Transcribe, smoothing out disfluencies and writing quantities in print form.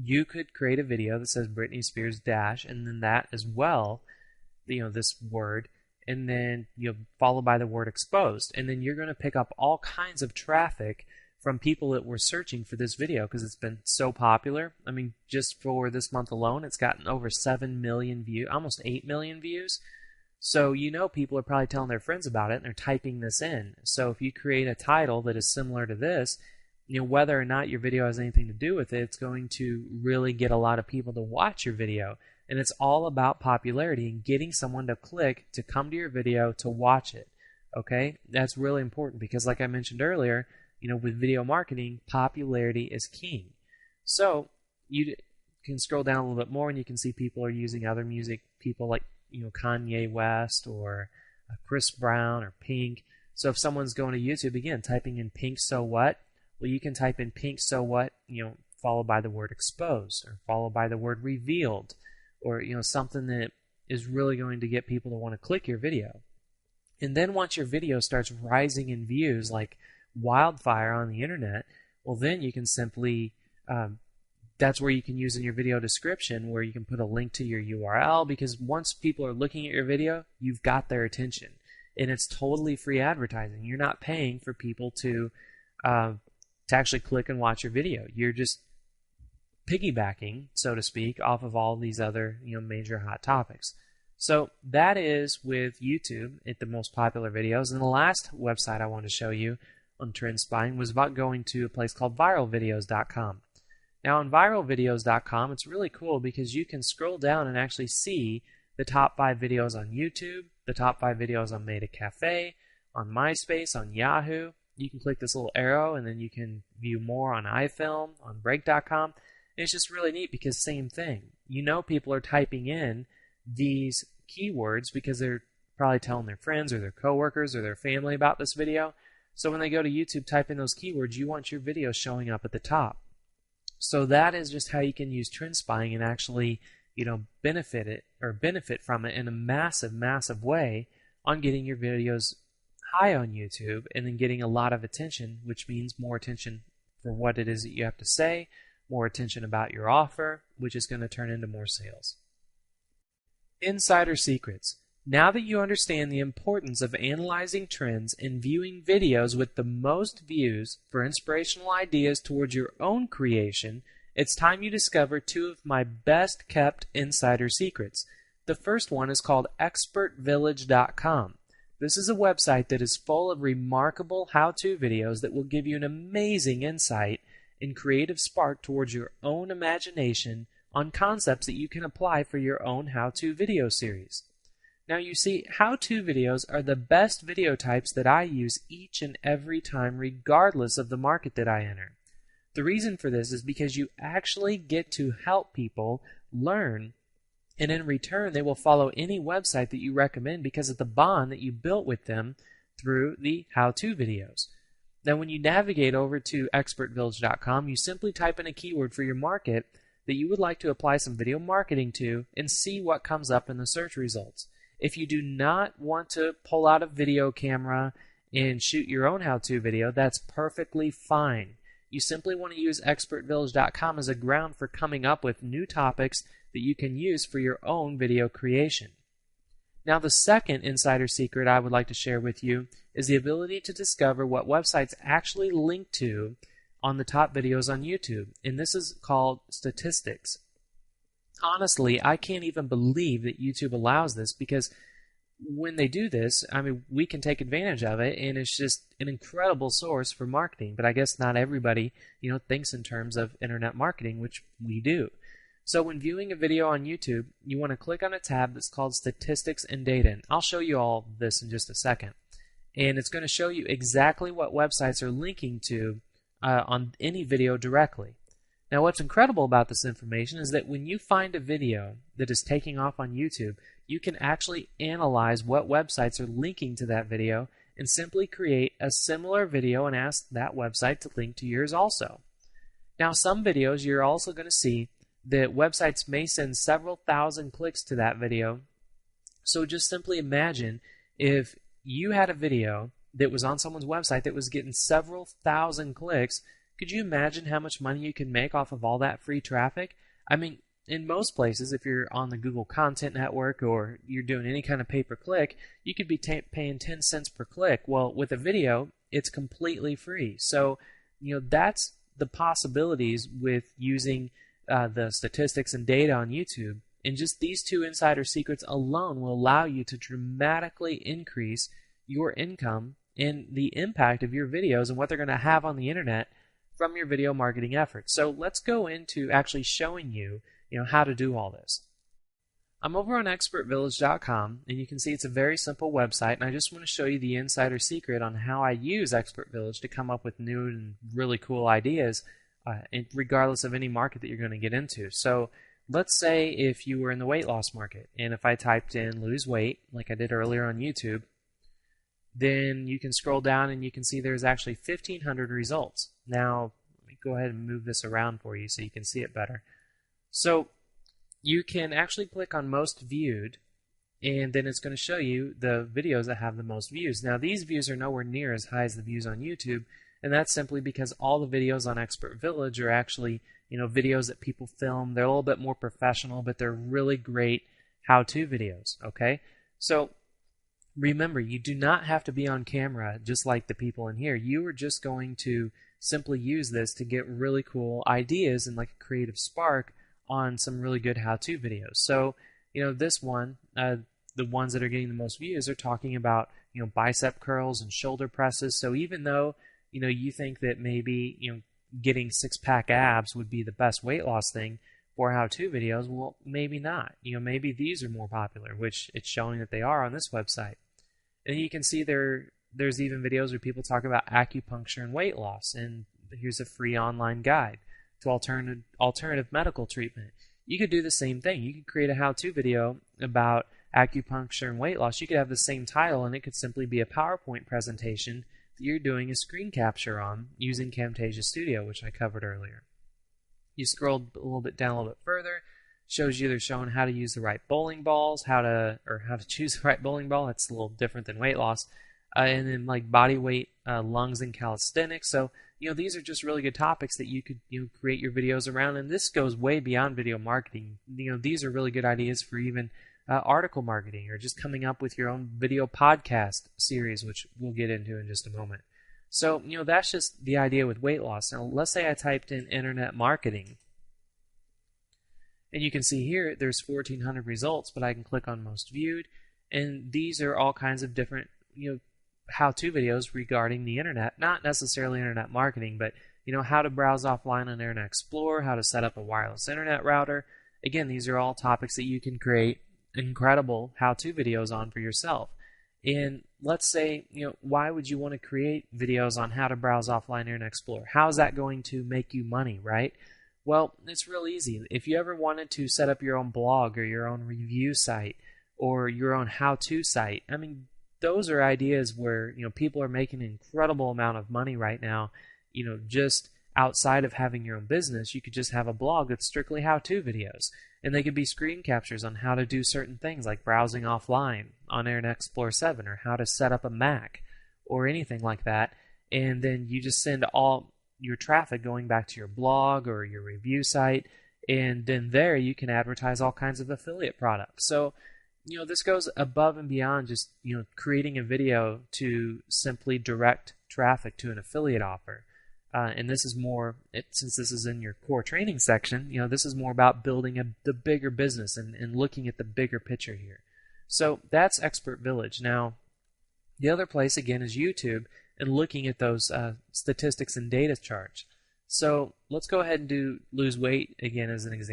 you could create a video that says Britney Spears dash, and then that as well, this word, and then followed by the word exposed, and then you're going to pick up all kinds of traffic from people that were searching for this video because it's been so popular. I mean, just for this month alone, it's gotten over 7 million views, almost 8 million views. So people are probably telling their friends about it and they're typing this in. So if you create a title that is similar to this, whether or not your video has anything to do with it, it's going to really get a lot of people to watch your video. And it's all about popularity and getting someone to click to come to your video to watch it. Okay? That's really important because like I mentioned earlier, with video marketing, popularity is king. So you can scroll down a little bit more and you can see people are using other music, people like Kanye West or Chris Brown or Pink. So if someone's going to YouTube, again, typing in Pink so what, well, you can type in Pink so what, followed by the word exposed or followed by the word revealed, or something that is really going to get people to want to click your video. And then once your video starts rising in views like wildfire on the internet, well then you can simply that's where you can use in your video description where you can put a link to your URL, because once people are looking at your video, you've got their attention. And it's totally free advertising. You're not paying for people to actually click and watch your video. You're just piggybacking, so to speak, off of all these other major hot topics. So that is with YouTube at the most popular videos. And the last website I want to show you on trend spying was about going to a place called viralvideos.com. Now on viralvideos.com, it's really cool because you can scroll down and actually see the top 5 videos on YouTube, the top 5 videos on Made a Cafe, on MySpace, on Yahoo. You can click this little arrow and then you can view more on iFilm, on Break.com. And it's just really neat because same thing. People are typing in these keywords because they're probably telling their friends or their coworkers or their family about this video. So when they go to YouTube, type in those keywords, you want your video showing up at the top. So that is just how you can use trend spying and actually, benefit from it in a massive, massive way on getting your videos high on YouTube and then getting a lot of attention, which means more attention for what it is that you have to say, more attention about your offer, which is going to turn into more sales. Insider secrets. Now that you understand the importance of analyzing trends and viewing videos with the most views for inspirational ideas towards your own creation, it's time you discover 2 of my best kept insider secrets. The first one is called expertvillage.com. This is a website that is full of remarkable how-to videos that will give you an amazing insight and creative spark towards your own imagination on concepts that you can apply for your own how-to video series. Now you see, how-to videos are the best video types that I use each and every time regardless of the market that I enter. The reason for this is because you actually get to help people learn, and in return they will follow any website that you recommend because of the bond that you built with them through the how-to videos. Now when you navigate over to expertvillage.com, you simply type in a keyword for your market that you would like to apply some video marketing to and see what comes up in the search results. If you do not want to pull out a video camera and shoot your own how-to video, that's perfectly fine. You simply want to use expertvillage.com as a ground for coming up with new topics that you can use for your own video creation. Now the second insider secret I would like to share with you is the ability to discover what websites actually link to on the top videos on YouTube, and this is called statistics. Honestly, I can't even believe that YouTube allows this, because when they do this, I mean, we can take advantage of it, and it's just an incredible source for marketing. But I guess not everybody, thinks in terms of internet marketing, which we do. So when viewing a video on YouTube, you want to click on a tab that's called Statistics and Data. And I'll show you all this in just a second. And it's going to show you exactly what websites are linking to on any video directly. Now what's incredible about this information is that when you find a video that is taking off on YouTube, you can actually analyze what websites are linking to that video and simply create a similar video and ask that website to link to yours also. Now some videos you're also going to see that websites may send several thousand clicks to that video. So just simply imagine if you had a video that was on someone's website that was getting several thousand clicks Could you imagine how much money you can make off of all that free traffic? I mean, in most places, if you're on the Google Content Network or you're doing any kind of pay-per-click, you could be paying 10 cents per click. Well, with a video, it's completely free. So, that's the possibilities with using the statistics and data on YouTube. And just these two insider secrets alone will allow you to dramatically increase your income and the impact of your videos and what they're going to have on the internet from your video marketing efforts. So let's go into actually showing you, how to do all this. I'm over on expertvillage.com, and you can see it's a very simple website, and I just want to show you the insider secret on how I use Expert Village to come up with new and really cool ideas, regardless of any market that you're going to get into. So let's say if you were in the weight loss market, and if I typed in lose weight, like I did earlier on YouTube, then you can scroll down and you can see there's actually 1,500 results. Now, let me go ahead and move this around for you so you can see it better. So you can actually click on most viewed, and then it's going to show you the videos that have the most views. Now, these views are nowhere near as high as the views on YouTube, and that's simply because all the videos on Expert Village are actually, videos that people film. They're a little bit more professional, but they're really great how-to videos, okay? So remember, you do not have to be on camera just like the people in here. You are just going to simply use this to get really cool ideas and like a creative spark on some really good how-to videos. So, this one, the ones that are getting the most views are talking about, bicep curls and shoulder presses. So even though, you think that maybe, getting six-pack abs would be the best weight loss thing for how-to videos, well, maybe not. Maybe these are more popular, which it's showing that they are on this website. And you can see there's even videos where people talk about acupuncture and weight loss, and here's a free online guide to alternative medical treatment. You could do the same thing. You could create a how-to video about acupuncture and weight loss. You could have the same title, and it could simply be a PowerPoint presentation that you're doing a screen capture on using Camtasia Studio, which I covered earlier. You scroll a little bit down a little bit further, shows you they're showing how to use the right bowling balls, how to choose the right bowling ball. That's a little different than weight loss. And then like body weight, lungs, and calisthenics. So these are just really good topics that you could create your videos around, and this goes way beyond video marketing. These are really good ideas for even article marketing or just coming up with your own video podcast series, which we'll get into in just a moment. So that's just the idea with weight loss. Now let's say I typed in internet marketing, and you can see here there's 1,400 results, but I can click on most viewed, and these are all kinds of different how-to videos regarding the internet, not necessarily internet marketing, but how to browse offline on Internet Explorer, how to set up a wireless internet router. Again, these are all topics that you can create incredible how-to videos on for yourself. And let's say, why would you want to create videos on how to browse offline Internet Explorer? How is that going to make you money, right? Well, it's real easy. If you ever wanted to set up your own blog or your own review site or your own how-to site, I mean, those are ideas where people are making an incredible amount of money right now. Just outside of having your own business, you could just have a blog that's strictly how-to videos, and they could be screen captures on how to do certain things like browsing offline on Internet Explorer 7 or how to set up a Mac or anything like that. And then you just send all your traffic going back to your blog or your review site, and then there you can advertise all kinds of affiliate products. So this goes above and beyond just, creating a video to simply direct traffic to an affiliate offer. And this is more, since this is in your core training section, this is more about building the bigger business and looking at the bigger picture here. So that's Expert Village. Now, the other place, again, is YouTube and looking at those statistics and data charts. So let's go ahead and do lose weight again as an example.